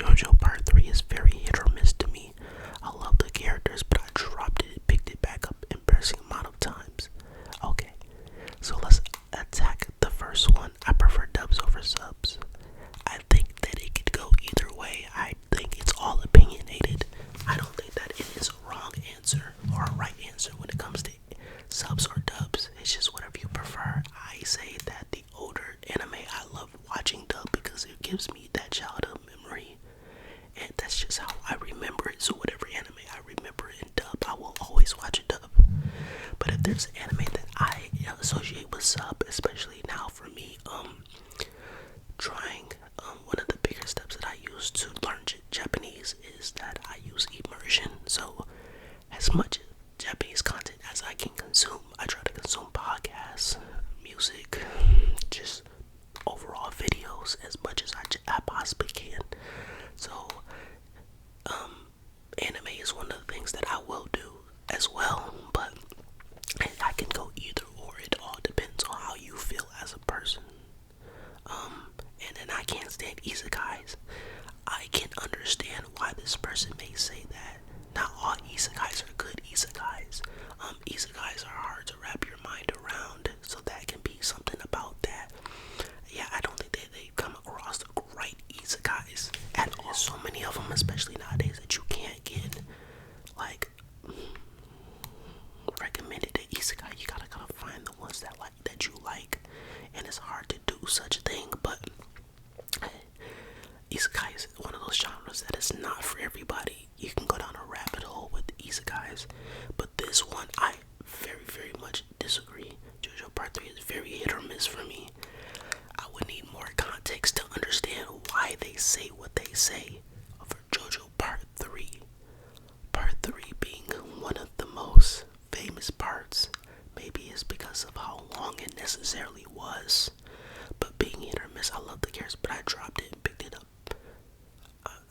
JoJo Part 3 is very hit or miss to me. I love the characters, but I dropped it and picked it back up an embarrassing amount of times. Okay, so let's attack the first one. I prefer dubs over subs. I think that it could go either way. I think it's all opinionated. I don't think that it is a wrong answer or a right answer when it comes to subs or dubs. It's just whatever you prefer. I say that the older anime, I love watching dub because it gives me that childhood memory, and that's just how I remember it. So whatever anime I remember in dub, I will always watch a dub. But if there's anime that I associate with sub, especially now for me, trying one of the bigger steps that I use to learn Japanese is that I use immersion. So as much Japanese content as I can consume, I try to consume podcasts, music, just overall videos as much as I possibly can. So anime is one of the things that I will do as well, but I can go either or. It all depends on how you feel as a person. And then I can't stand isekais. I can understand why this person may say that. Not all isekais are good isekais. Isekais are hard to wrap your mind around, so that can be something about that. Yeah, I don't think they come across the right isekais at all. There's so many of them, especially nowadays, that you can't get like recommended to isekai. You gotta find the ones that you like, and it's hard to do such a thing. But isekai is one of those genres that is not for everybody. You can go down a rabbit hole with isekais, but this one I very, very much disagree. JoJo Part 3 is very hit or miss for me. I would need more context to understand why they say what they say for JoJo Part 3. Part 3 being one of the most famous parts. Maybe it's because of how long it necessarily was. But being hit or miss, I love the characters, but I dropped it and picked it up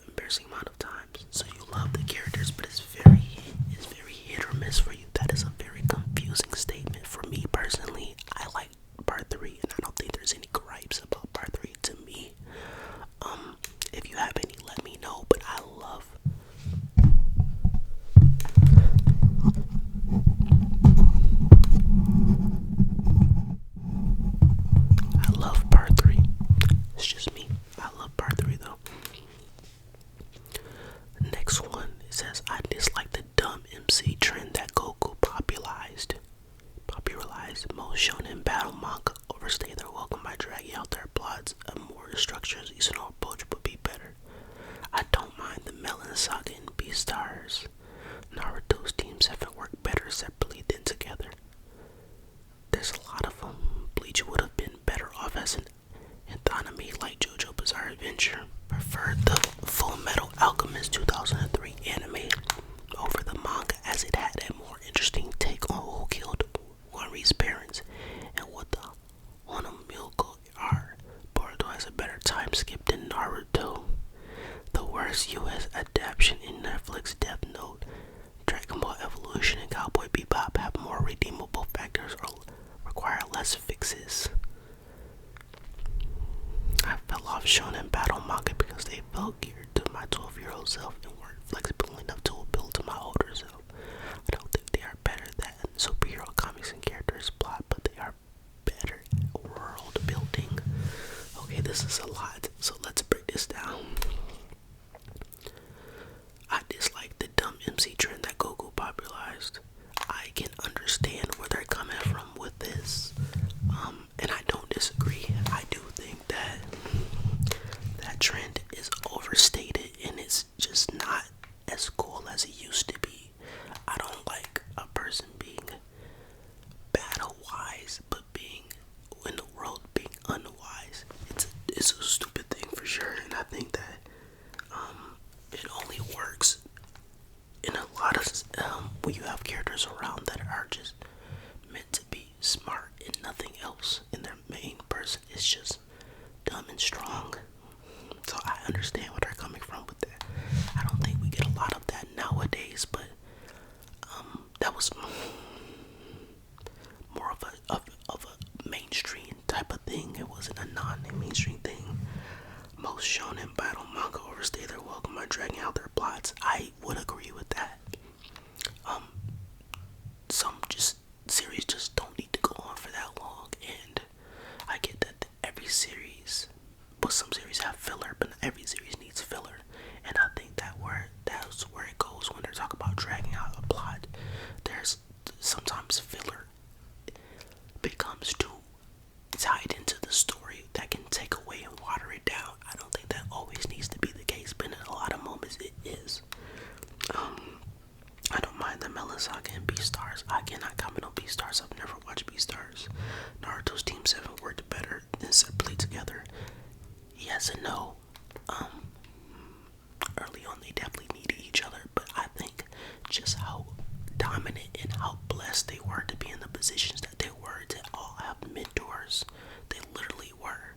embarrassing amount of times. So you love the characters, but it's very hit or miss for you. That is a very confusing statement for me personally. I like Part 3, and I don't think there's any gripes about Part 3 to me. If you have any, let me know. But I love Part 3. It's just me. I love Part 3 though. Next one, it says, I dislike the dumb MC trend that Goku popularized. Most shonen battle manga overstay their welcome by dragging out their plots. A more structured seasonal approach would be better. I don't mind the Melon Saga and Beastars. Naruto's teams haven't worked better separately than together. There's a lot of them. Bleach would have been better off as an anthology like JoJo Bizarre Adventure. Preferred the Full Metal Alchemist 2003 anime over the manga, as it had a more interesting take on who killed Wanri's parents and what the Onomilko are. Boruto has a better time skip than Naruto. The worst US adaptation in Netflix, Death Note, Dragon Ball Evolution, and Cowboy Bebop have more redeemable factors or require less fixes. I fell off shonen battle manga because they felt geared to my 12-year-old self and weren't flexible enough to appeal to my older self. I don't think they are better than superhero comics and characters plot, but they are better world building. Okay, this is a lot, so let's break this down. I dislike the dumb MC trend that Goku popularized. I can understand where they're coming from with this, and I don't disagree. I do think that that trend is overstated and it's just not as cool as it used to be. I don't like a person being battle wise, but being in the world being unwise. It's a stupid thing for sure, and I think that it only works in a lot of when you have characters around that are just meant to be smart and nothing else, and their main person is just dumb and strong. So I understand where they're coming from with that. I don't think we get a lot of that nowadays, but that was more of a mainstream type of thing. It wasn't a non-mainstream thing. Most shonen battle manga overstay their welcome dragging out their plots. I would agree with that. Um, some just series just don't need to go on for that long, and I get that every series, but some series have filler, but every series needs filler, and I think that's where it goes when they're talking about dragging out a plot. There's sometimes filler becomes too tied into the story that can take away and water it down. I don't think that always needs to be the case, but in a lot of moments it is. I don't mind the Melon Saga and Beastars. I cannot comment on Beastars. I've never watched Beastars. Naruto's Team 7 worked better than separately together. Yes and no. Early on they definitely needed each other, but I think just how dominant and how blessed they were to be in the positions that they were, to all have mentors. They literally were.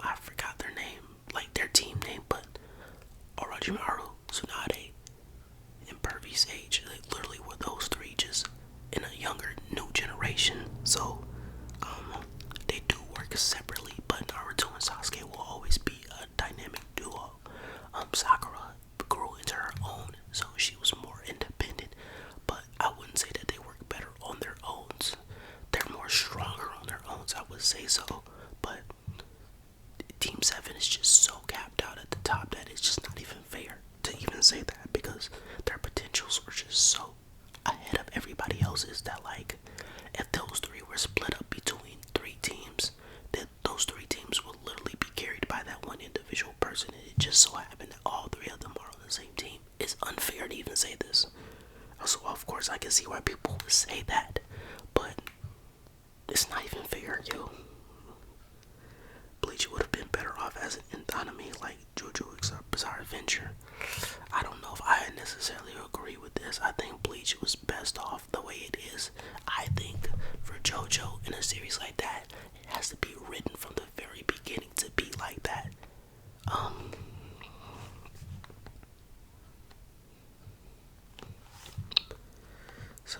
I forgot their name, like their team name, but Orochimaru, Tsunade, and Pervy Sage, they literally were those three just in a younger, new generation. So, they do work separately, but Naruto and Sasuke will always be a dynamic duo. Sakura grew into her own, so she was more independent, but I wouldn't say that they work better on their own. They're more stronger on their own, I would say so, but Team 7 is just so capped out at the top that it's just not even fair to even say that, because their potentials were just so ahead of everybody else's that, like, if those three were split up between three teams, that those three teams would literally be carried by that one individual person, and it just so happened that all three of them are on the same team. It's unfair to even say this. So of course I can see why people would say that, but it's not even fair, yo. Bleach would have been better off as an anime like JoJo's Bizarre Adventure. I don't know if I necessarily agree with this. I think Bleach was best off the way it is. I think for JoJo in a series like that, it has to be written from the very beginning to be like that. So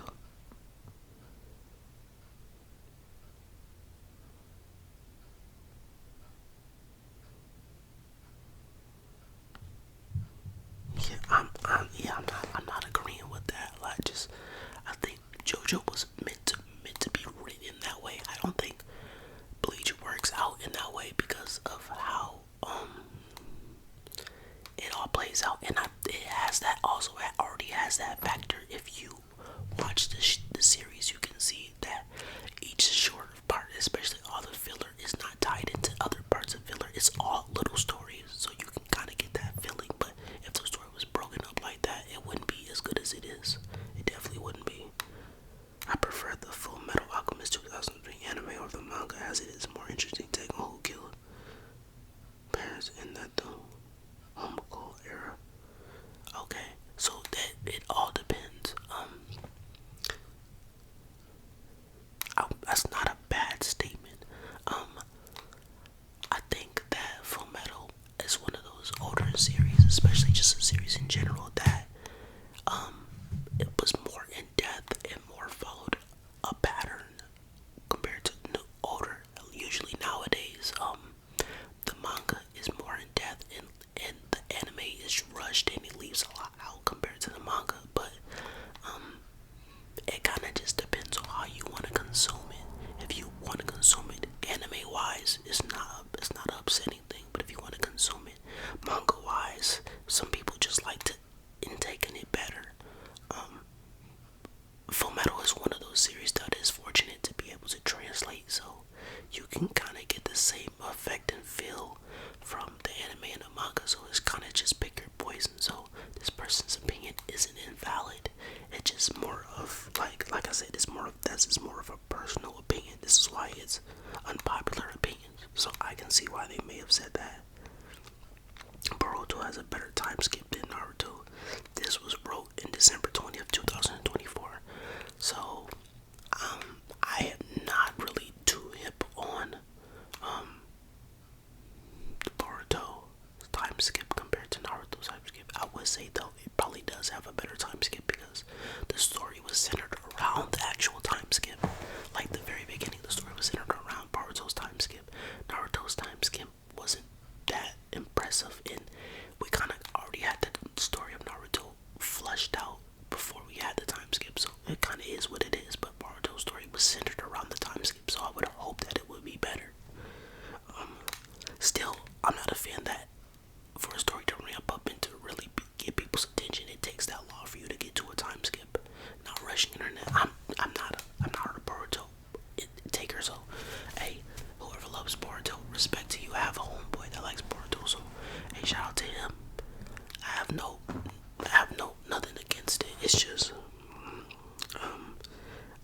I'm not agreeing with that. I think JoJo was meant to be written that way. I don't think Bleach works out in that way because of how it all plays out, and it has that also. It already has that factor. If you watch the series, you can see that each short part, especially all the filler, is not tied into other parts of filler. It's all little stories, so you can kind of get that feeling. But if the story was broken up like that, it wouldn't be as good as it is. It definitely wouldn't be. I prefer the Full Metal Alchemist 2003 anime over the manga, as it is a more interesting take on who killed parents in that homophobic era. Okay, so that it all depends. That's not a bad statement. I think that Full Metal is one of those older series, especially just a series in general, that it was more in depth and more followed a pattern compared to older. Usually nowadays, the manga is more in depth and the anime is rushed and it leaves a lot out compared to the manga. But it kind of just depends on how you want to consume it. If you want to consume it anime wise, it's not an upsetting thing. But if you want to consume it manga wise, some people just like to intake it better. Full Metal is one of those series that is fortunate to be able to translate, so you can kind of get the same effect and feel from the anime and the manga. So it's kind of just pick your poison. So this person's opinion isn't invalid. It's just more of like I said, that's just more of a personal opinion. This is why it's unpopular opinion. So I can see why they may have said that. Boruto has a better time skip than Naruto. This was wrote in December 20th, 2024. So, I am not really too hip on Boruto time skip compared to Naruto's time skip. I would say though it probably does have a better time skip because the story was centered around the actual time skip. Like the very beginning, the story was centered around Boruto's time skip. Naruto's time skip wasn't that impressive in for a story to ramp up and to really get people's attention, it takes that long for you to get to a time skip. Not rushing internet. I'm not a Boruto taker, so hey, whoever loves Boruto, respect to you. I have a homeboy that likes Boruto, so hey, shout out to him. I have no nothing against it. It's just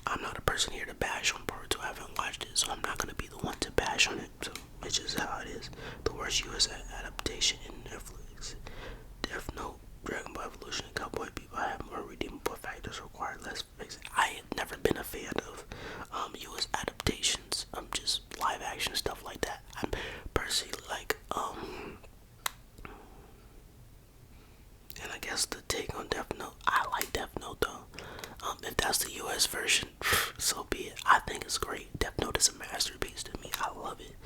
I'm not a person here to bash on Boruto. I haven't watched it, so I'm not gonna be the one to bash on it. So it's just how it is. The worst US adaptation in Netflix. Death Note, Dragon Ball Evolution, and Cowboy Bebop have more redeemable factors, require less fixing. I have never been a fan of US adaptations. Just live action stuff like that. I'm personally like and I guess the take on Death Note, I like Death Note though. If that's the US version, so be it. I think it's great. Death Note is a masterpiece to me. I love it.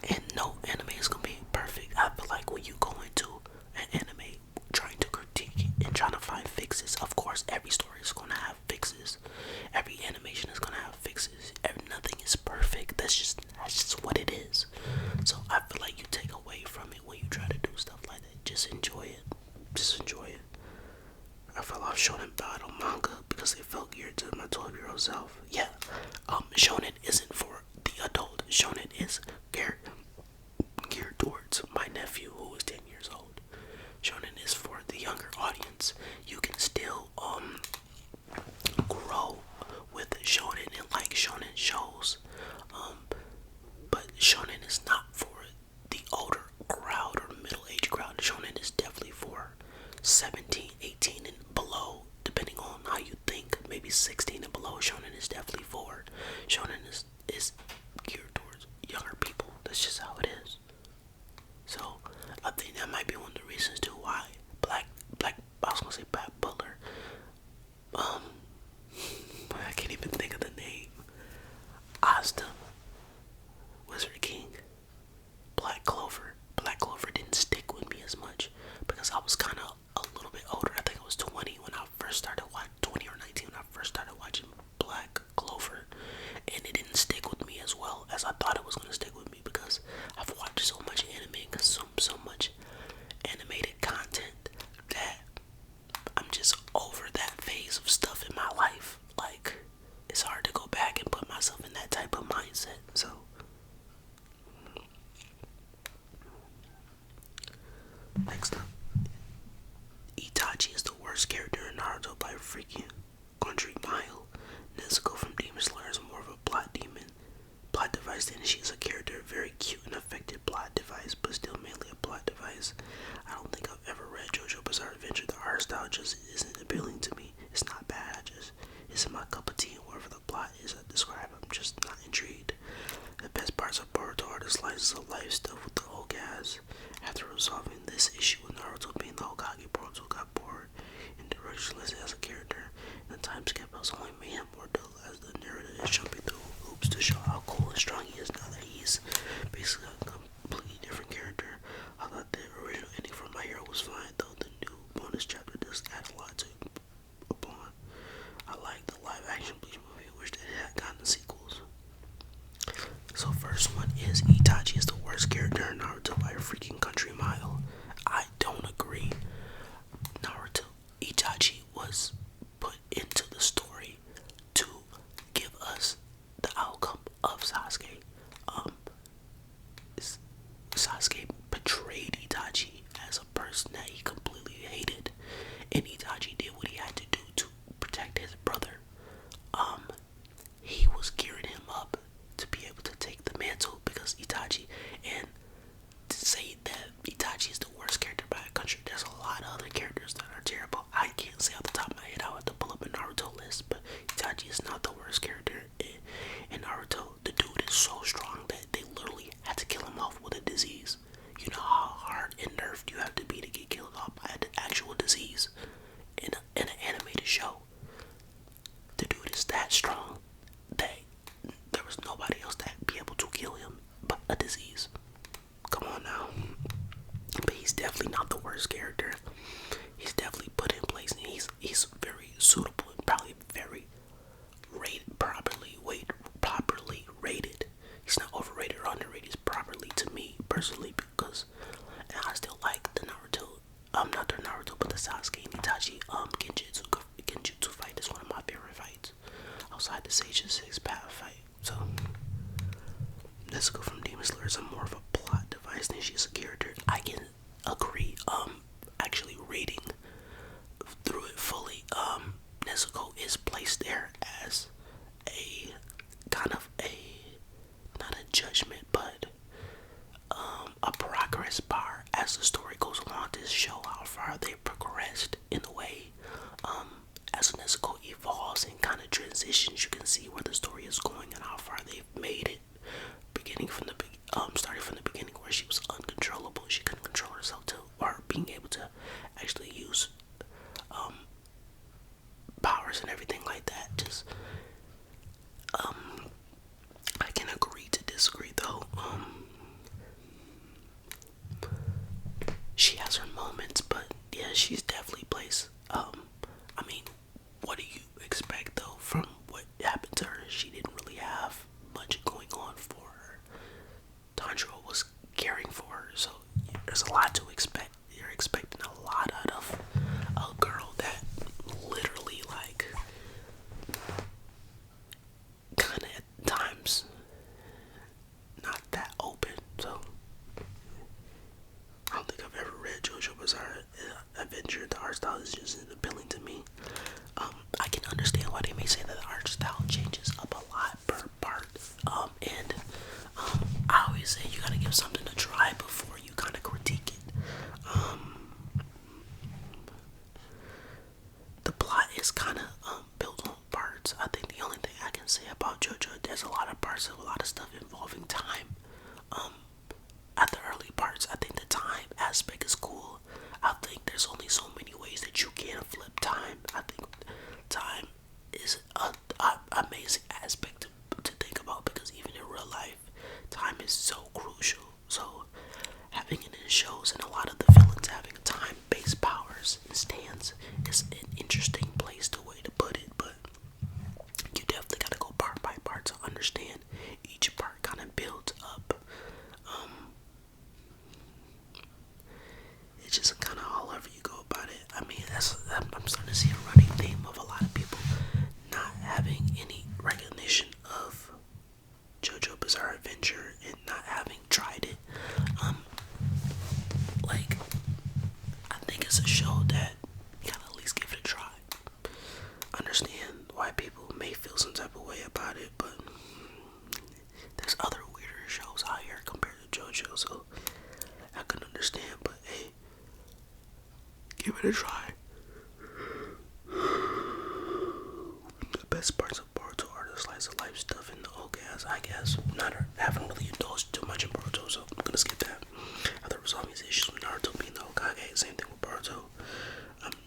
And no anime is gonna be perfect. I feel like when you go into an anime trying to critique it and trying to find fixes, of course every story is gonna have fixes. Every animation is gonna have fixes. Nothing is perfect. That's just what it is. So I feel like you take away from it when you try to do stuff like that. Just enjoy it. Just enjoy it. I fell off shonen battle manga because they felt geared to my 12-year-old self. Yeah, shonen isn't for the adult. Shonen is geared towards my nephew who is 10 years old. Shonen is for the younger audience. You can still grow with shonen and like shonen shows, but shonen is not for the older crowd or middle-aged crowd. Shonen is definitely for 17, 18 and below, depending on how you think. Maybe 16 and below. Shonen is definitely for. Shonen is geared towards younger people. That's just how it is. So I think that might be one of the reasons too why I was gonna say Black Butler. I can't even think of the name. Asta, Wizard King, Black Clover. Black Clover didn't stick with me as much because I was kind of a little bit older. I think I was 20 when I first started watching, 20 or 19 when I first started watching Black Clover, and it didn't stick with me as well as I thought it was going to stick with me because I've watched so much anime and consumed so much animated content that I'm just over that phase of stuff in my life. Like, it's hard to go back and put myself in that type of mindset. So next up, Itachi is the worst character in Naruto by freaking country mile. Nezuko from Demon Slayer is more of a plot device than she is a character. Very cute and effective plot device, but still mainly a plot device. I don't think I've ever read JoJo Bizarre Adventure. The art style just isn't appealing to me. It's not bad, I just isn't my cup of tea, and whatever the plot is I describe, I'm just not intrigued. The best parts of Boruto are the slices of life stuff with the old guys. After resolving this issue with Naruto being the Hokage, Boruto got bored and directionless as a character, and the time skip has only made him more dull as the narrator is jumping through hoops to show how cool and strong he is now that he's basically a completely different character. I thought the original ending for My Hero was fine, though the new bonus chapter does add a lot to upon. I like the live action Bleach movie, wish that it had gotten sequels. So first one is Itachi is the worst character in Naruto by a freaking country mile. I don't agree. Itachi was put into the story to give us the outcome of Sasuke. Sasuke betrayed Itachi as a person that he completely hated, and Itachi did what he had to do to protect his brother. He was gearing him up to be able to take the mantle because Itachi, and to say that Itachi is the worst character by a country, there's a lot of other characters that are terrible. I can't say off the top of my head. I would have to pull up a Naruto list, but Itachi is not the worst character in Naruto. The dude is so strong that they literally had to kill him off with a disease. You know how hard and nerfed you have to be to get killed off by an actual disease in an animated show. The dude is that strong that there was nobody else that'd be able to kill him but a disease. Come on now. But he's definitely not the worst character. He's definitely put in place, and he's very suitable and probably very properly rated. He's not overrated or underrated. He's personally, because and I still like the Naruto. Not the Naruto, but the Sasuke and Itachi Genjutsu fight is one of my favorite fights. Outside the Sage 6 path fight. So Nezuko from Demon Slayer is more of a plot device than she's a character. I can agree. Actually reading through it fully, Nezuko is placed there as a kind of a not a judgment, but a progress bar as the story goes along to show how far they progressed in a way. As Nezuko evolves and kind of transitions, you can see where the story is going and how far they've made it. Starting from the beginning where she was uncontrollable, she couldn't control herself to, or being able to actually use powers and everything like that. Just I can agree to disagree though. She has her moments, but yeah, she's definitely placed. I mean, what do you expect though from what happened to her? She didn't really have much going on for her. Tanjiro was caring for her, so there's a lot to expect. You're expecting a lot out of a girl that literally, like, kind of at times not that open. So I don't think I've ever read JoJo Bizarre Adventure. The art style is just appealing to me. I can understand why they may say that the art style changes up a lot per part. And I always say you gotta give something a try before you kind of critique it. The plot is kind of built on parts. I think the only thing I can say about JoJo, there's a lot of parts of a lot of stuff involving time. At the early parts, I think the time aspect is cool. I think there's only so many ways that you can flip time. I think time is an amazing aspect to think about, because even in real life, time is so crucial. So having it in shows and a lot of the villains having time-based powers and stands is an interesting place way to put it, but you definitely gotta go part by part to understand each part kind of builds up. It's just kind of however you go about it. I mean, I'm starting to see a running theme of a lot of people not having any recognition of JoJo Bizarre Adventure and not having tried it. Like, I think it's a show that you gotta at least give it a try. Understand why people may feel some type of way about it, but there's other weirder shows out here compared to JoJo, so I can understand, but hey, give it a try. The best parts of Boruto are the slice of life stuff and the OGAs, I guess. Haven't really indulged too much in Boruto, so I'm gonna skip that. I thought resolving these issues with Naruto being the Hokage, same thing with Boruto.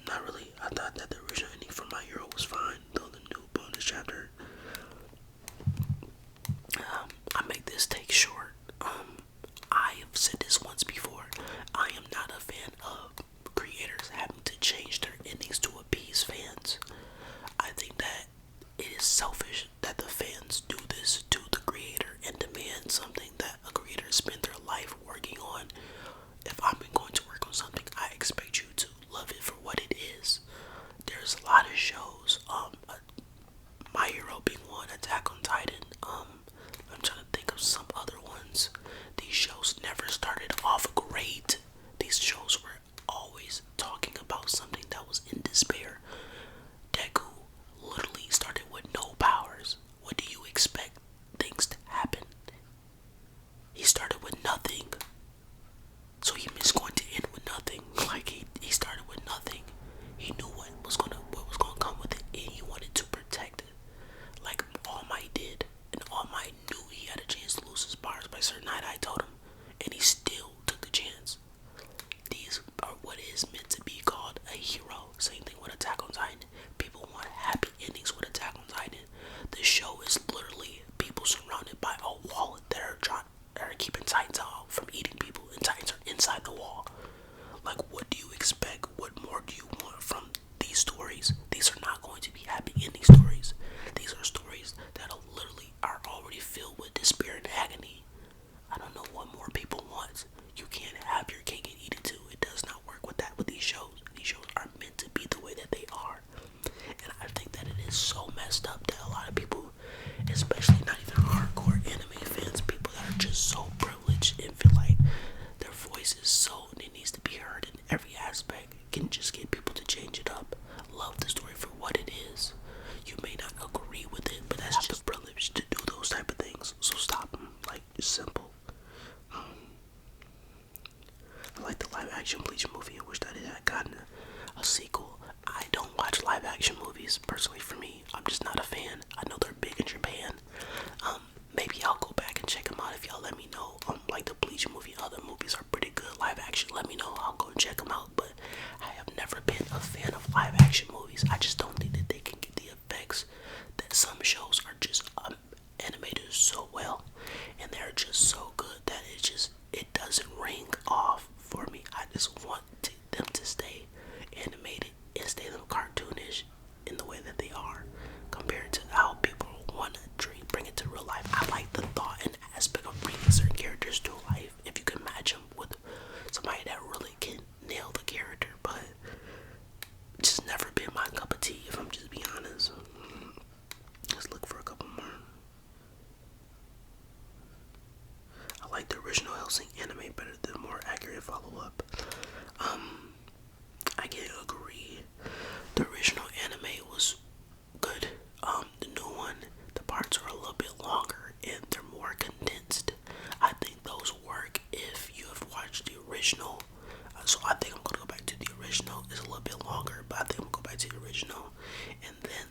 Not really. I thought that the original ending for My Hero was fine, though the new bonus chapter. I make this take short. I have said this once before. I am not a fan of creators having to change their endings to appease fans. I think that it is selfish that the fans do this to the creator and demand something that a creator spent their life working on. If I'm going to work on something, I expect you to love it for what it is. There's a lot of shows, My Hero being one, Attack on Titan, I'm trying to think of some other ones. These shows never started off great. These shows were always talking about something that was in despair. Deku literally started with no powers. What do you expect things to happen? He started with nothing. So he was going to end with nothing. Like he started with nothing. He knew what was gonna come with it, and he wanted to protect it. Like All Might did. And All Might knew he had a chance to lose his powers by certain night I told him. And he still took the chance. These are what is meant to be called a hero. Same thing with Attack on Titan. People want happy endings with Attack on Titan. The show is literally people surrounded by a wall that are keeping Titans out from eating people, and Titans are inside the wall. Like, what do you expect? What more do you want from these stories? These are not going to be happy ending stories. These are stories that are literally already filled with despair and agony. I don't know what more people want. message and feel like their voice is so, and it needs to be heard in every aspect. It can just get people to change it up. Love the story for what it is. You may not agree with it, but that's just privilege to do those type of things. So stop them. Like, it's simple. I like the live action Bleach movie. I wish that it had gotten a sequel. I don't watch live action movies personally. For me, I'm just not a fan. I know they're big in Japan. Maybe I'll go back and check them out if y'all let me know. Like the Bleach movie, other movies are pretty good live action. Let me know. I'll go and check them out. But I have never been a fan of live action movies. I just don't think that they can get the effects that some shows are just animated so well, and they're just so good that it doesn't ring off for me. I just want them to stay animated and stay them cartoonish in the way that they are, compared to how people want to bring it to real life. I like the thought and aspect of bringing certain characters to life. If you can match them with somebody that really can nail the character, but just never been my cup of tea. If I'm just being honest, let's look for a couple more. I like the original Hellsing anime better than more accurate follow-up. I can agree. The original anime was good. The new one, the parts are a little bit longer and they're more condensed. I think those work if you have watched the original. So I think I'm gonna go back to the original. It's a little bit longer, but I think I'm gonna go back to the original, and then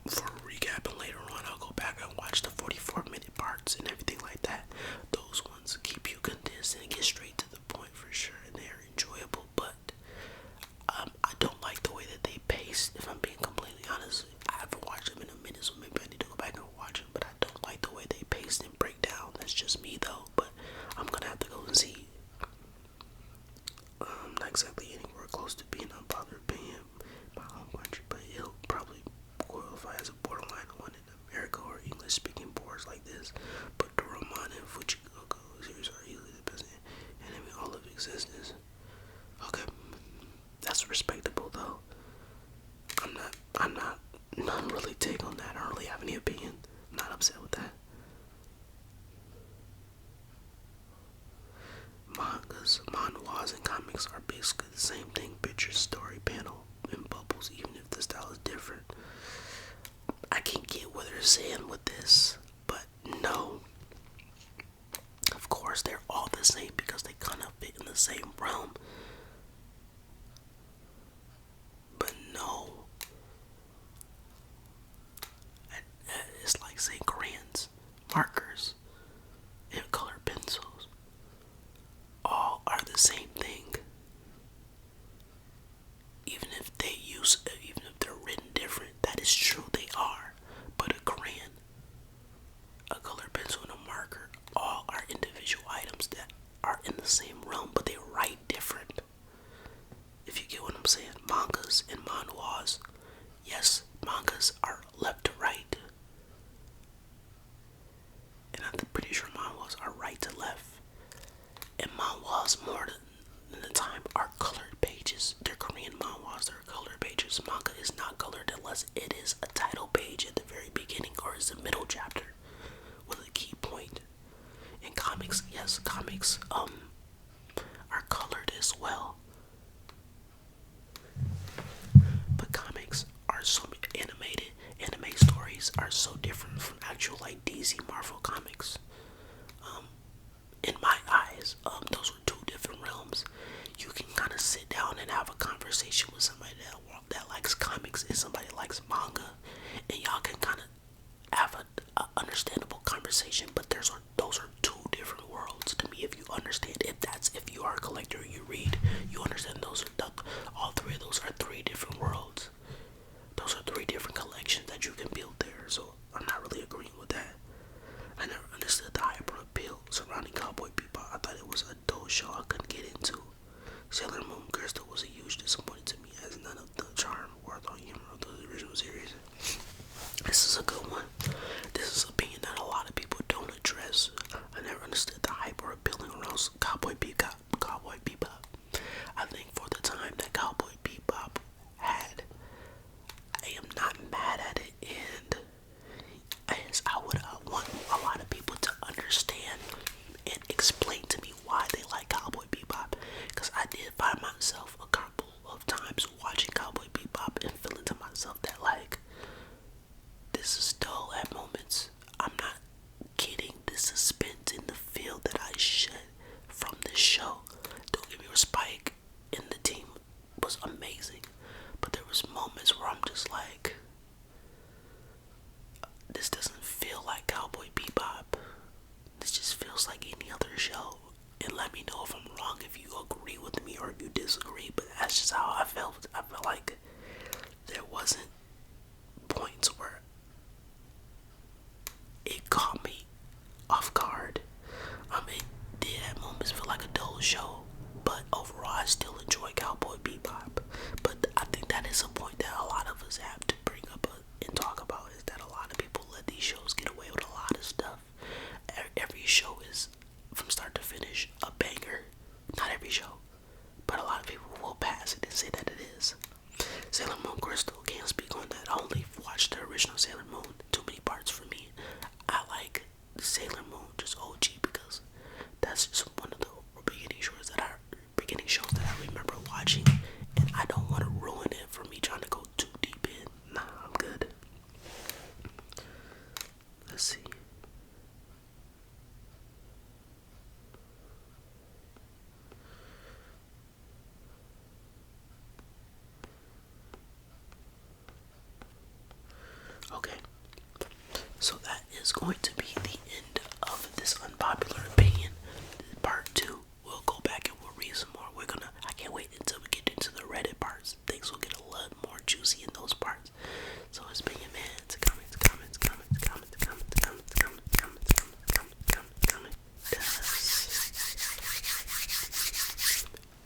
for a recap, and later on I'll go back and watch the 44-minute parts and everything like that. Those ones keep you condensed and get straight to the point for sure, and they're enjoyable. But I don't like the way that they pace. If I'm being completely honest, I haven't watched them in a minute, so maybe I need to go back and watch them. But I don't like the way they pace and break down. That's just me though. But I'm gonna have to go and see. Not exactly anywhere close to being unpopular opinion in my home country, but it'll probably qualify as a borderline one in America or English-speaking boards like this. But Doraemon and Fujigoku series are easily the best anime in all of existence. Okay, that's respectable though. I'm not really take on that. I don't really have any opinion. I'm not upset with that. Mangas, manhwas, and comics are basically the same thing. Pictures, story, panel, and bubbles, even if the style is different. I can get what they're saying with this, but no. Of course, they're all the same because they kind of fit in the same realm. But no. It's like saying crayons, markers, and colored pencils all are the same thing. Even if they're written different, that is true, they are. But a crayon, a colored pencil, and a marker all are individual items that are in the same realm, but they write different. If you get what I'm saying, mangas and manhwas, yes, mangas are left to right, and I'm pretty sure manhwas are right to left. And manhwas more than the time are colored pages. They're Korean manhwas, they're colored pages. Manga is not colored unless it is a title page at the very beginning or is the middle chapter with a key point. In comics, yes, comics are colored as well. But comics are so animated. Anime stories are so different from actual like DC Marvel comics. In my eyes, those were two different realms. You can kind of sit down and have a conversation with somebody that likes comics and somebody likes manga, and y'all can kind of have a understandable conversation. But those are two different worlds to me. If you understand, if you are a collector, you read, you understand all three of those are three different worlds. Those are three different collections that you can build there. So I'm not really agreeing with that. I never understood the hyper appeal surrounding Cowboy Bebop. I thought it was a dull show I couldn't get into. Sailor Moon Crystal was a huge disappointment to me, as none of the charm or the humor of the original series. This is a good one. This is an opinion that a lot of people don't address. I never understood the hyper appealing around Cowboy Bebop. I think for the time that Cowboy Bebop had, I am not mad at it, me know if I'm wrong, if you agree with me or if you disagree. But that's just how I felt. I felt like there wasn't points where it caught me off guard. It did at moments feel like a dull show, but overall I still enjoy Cowboy Bebop. But I think that is a point that a lot of us have to bring up and talk about, is that a lot of people let these shows get away with a lot of stuff. Every show is, from start to finish, a banger. Not every show, but a lot of people will pass it and say that it is. Sailor Moon Crystal, can't speak on that. I only watched the original Sailor Moon. Too many parts for me. I like Sailor Moon, just OG, because that's just one of the beginning shows that I remember watching, and I don't want to ruin it for me trying to go too deep in. Nah, I'm good. Let's see. Okay, so that is going to be the end of this unpopular opinion. Part 2, we'll go back and we'll read some more. I can't wait until we get into the Reddit parts. Things will get a lot more juicy in those parts. So it's been your man.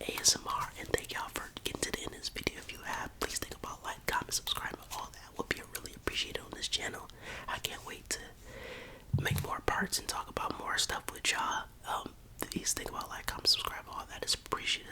ASMR, and thank y'all for getting to the end of this video. If you have, please think about like, comment, subscribe, and all that would be really appreciated on this channel. I can't wait to make more parts and talk about more stuff with y'all. Please think about like, comment, subscribe, all that is appreciated.